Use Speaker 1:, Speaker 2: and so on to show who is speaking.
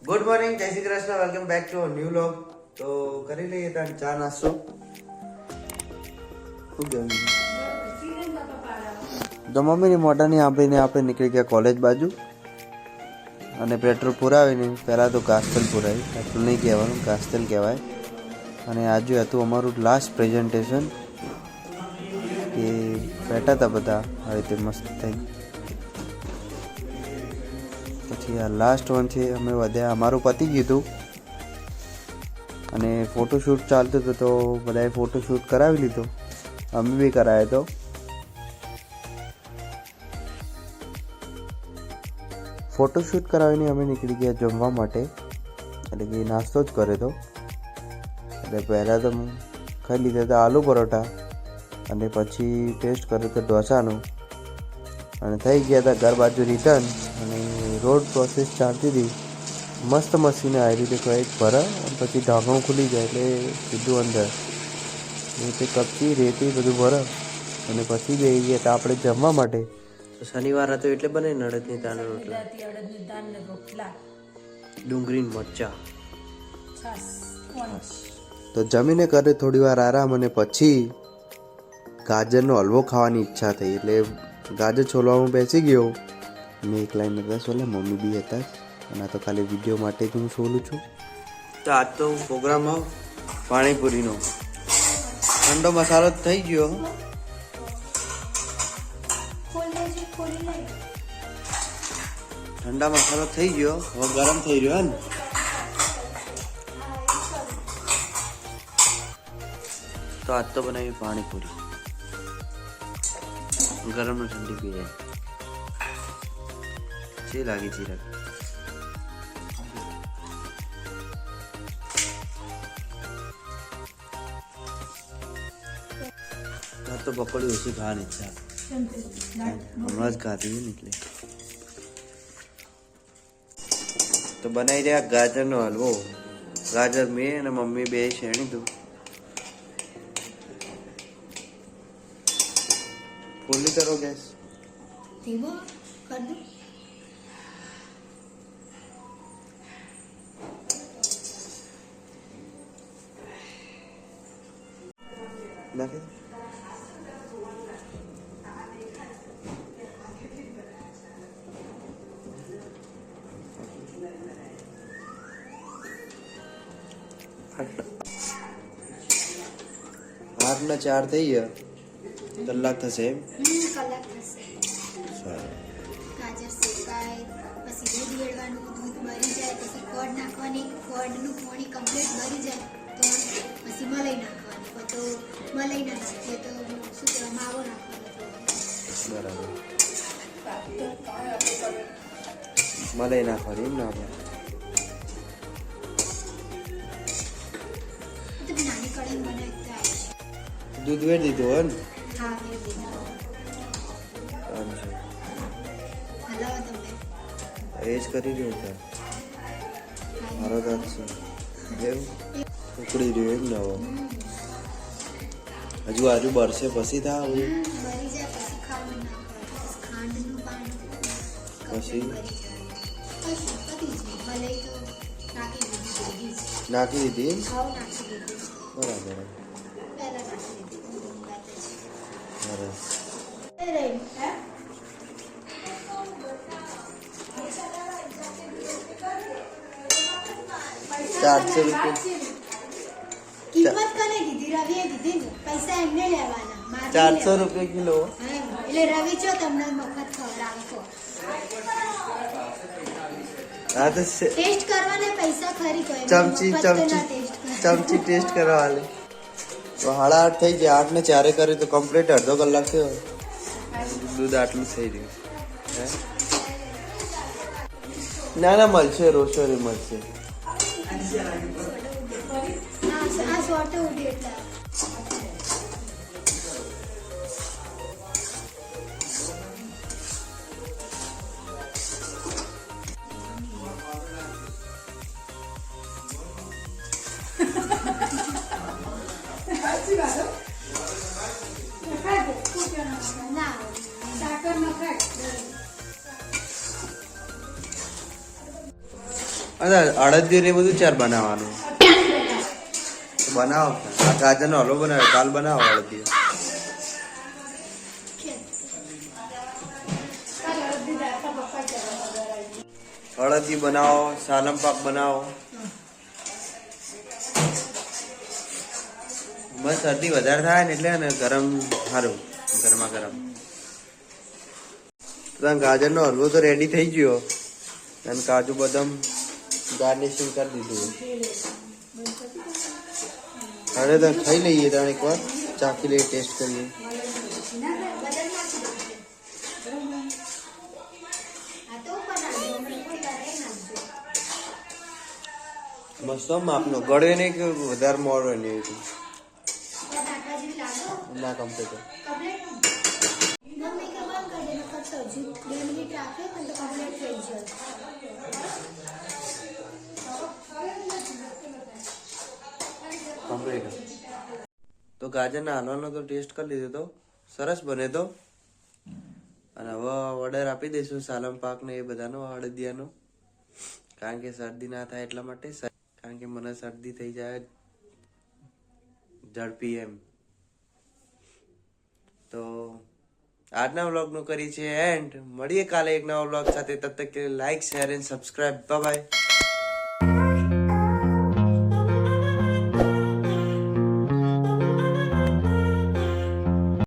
Speaker 1: Good morning, જય Shri Krishna, welcome back to new vlog. તો કરી લઈએ તાણ ચા નાસ્તો. શું કહેવું? તો મમ્મીની મોટાની આપીને આપણે નીકળી ગયા કોલેજ બાજુ અને પેટ્રોલ પુરાવીને પહેલાં તો કાસ્તલ પુરાવી. પેટ્રોલ નહીં કહેવાનું, કાસ્તલ કહેવાય. અને આજે હતું અમારું લાસ્ટ પ્રેઝન્ટેશન કે બેઠા હતા બધા આ રીતે મસ્ત થઈ. પછી આ લાસ્ટ વન છે, અમે વધ્યા, અમારું પતી ગયું હતું અને ફોટોશૂટ ચાલતું હતું તો બધાએ ફોટોશૂટ કરાવી લીધો, અમે બી કરાયો હતો. ફોટોશૂટ કરાવીને અમે નીકળી ગયા જમવા માટે, એટલે કે નાસ્તો જ કર્યો હતો. એટલે પહેલાં તો ખાઈ લીધા હતા આલુ પરોઠા અને પછી ટેસ્ટ કર્યો હતો ઢોસાનું અને થઈ ગયા હતા ઘર બાજુ રિટર્ન. અને રોડ પ્રોસેસ ચાલતી હતી, મસ્ત મશીને આવી રીતે કંઈક ભરે અને પછી ઢાંકણું ખુલી જાય એટલે સીધું અંદર રીતે કપચી રેતી બધું ભરે અને પછી જઈ ગયા હતા આપણે જમવા માટે. તો શનિવાર હતો એટલે બને અડદની દાળના રોટલા, ડુંગળી મરચા. તો જમીને કરે થોડી વાર આરામ અને પછી ગાજરનો હલવો ખાવાની ઈચ્છા થઈ એટલે ગાજર છોલવામાં બેસી ગયો. મેં એક લાઈન હતા છોલે, મમ્મી બી હતા અને આ તો ખાલી વિડીયો માટે જ હું છોલું છું. તો આજ તો પ્રોગ્રામમાં પાણીપુરીનો ઠંડો મસાલો થઈ ગયો. ઠંડા મસાલો થઈ ગયો, હવે ગરમ થઈ રહ્યો ને. તો આજ તો બનાવી પાણીપુરી, ગરમ ને ઠંડી પી જાય. જે લાગી જીરા તો પકોડી ઓછી ખાવાની ઈચ્છા, હમણાં જ ખાધી ને એટલે. તો બનાવી રહ્યા ગાજરનો હલવો. ગાજર મેં અને મમ્મી બે શેણી તું ફૂલી કરો ગેસ. નાખી 8 ને 4 થઈ ગયા, કલાક થશે એમ.
Speaker 2: કલાક થશે. ગાજર શેકાય પછી દૂધ વેડવાનું, દૂધ બળી જાય પછી ખોડ નાખવાની, ખોડનું પાણી કમ્પ્લીટ બળી જાય તો પછી મલાઈ નાખવાની, તો મલાઈ ના નાખીએ તો શું કહેવાય માવો નાખવાનો.
Speaker 1: બરાબર, મલાઈ નાખવાની એમ ને આપણે.
Speaker 2: નાની કઢાઈ બનાવતા
Speaker 1: દૂધ વેડ દીધું હોય ને.
Speaker 2: હા વેડી હલાવો તમે
Speaker 1: એ જ કરી રહ્યો હતા મારો દાંત છે એમ ઉકળી રહ્યો એમ ને. હવે હજુ આજુ બરસે પછી થાય
Speaker 2: બળી જાય પછી ખાવાનું નાખવાનું, ખાંડનું પાણી
Speaker 1: પછી
Speaker 2: પતી જાય. મલાઈ તો નાખી દીધી,
Speaker 1: નાખી દીધી.
Speaker 2: ખાવ નાખી દીધી,
Speaker 1: બરાબર
Speaker 2: પહેલા નાખી દીધી.
Speaker 1: સરસ. 400 રૂપિયા
Speaker 2: કિંમત કોને કીધી? રવિએ કીધી ને, પૈસા એમને લેવાના, મારે
Speaker 1: 400 રૂપિયા કિલો.
Speaker 2: એટલે રવિ છો તમને મફત ખવડાવશો.
Speaker 1: હા તો
Speaker 2: ટેસ્ટ કરવાને પૈસા ખરી કોઈ
Speaker 1: ચમચી ટેસ્ટ કરવા વાલે. તો 8:30 થઈ ગયા, 8 ને 4 કરી તો કમ્પ્લીટ અડધો કલાક થયો. દૂધ આટલું થઈ રહ્યું. ના ના મળશે, રોસોરી મળશે.
Speaker 2: આ શોર્ટ ઉડી એટલે
Speaker 1: અડદિયું ને બધું ચાર બનાવવાનું બનાવો આ ગાજરનો હલવો બનાવ્યો કાલ બનાવો અડદિયું અડદિયું બનાવો સાલમ પાક બનાવો બસ શરદી વધારે થાય ને એટલે ને ગરમ સારું ગરમા ગરમ ગાજરનો હલવો તો રેડી થઈ ગયો અને કાજુ બદામ ગાર્નિશિંગ કરી દીધું હવે તો ખાઈ લઈએ ત્રણ એક વાર ચાખી લઈએ ટેસ્ટ કરીએ મસ્ત માપનો ગળે નહીં કે વધારે મોડો નહીં ના કમ્પ્લીટ કમ્પ્લીટ તો ગાજરના હલવાનો તો ટેસ્ટ કરી લીધો તો સરસ બને તો અને હવે ઓર્ડર આપી દઈશું સાલમ પાક ને એ બધાનો અડદિયાનો કારણ કે શરદી ના થાય એટલા માટે કારણ કે મને શરદી થઈ જાય ઝડપી એમ તો આજના વ્લોગનું કરી છે એન્ડ મળીએ કાલે એક નવા વ્લોગ સાથે તબ તક કે like share and subscribe bye bye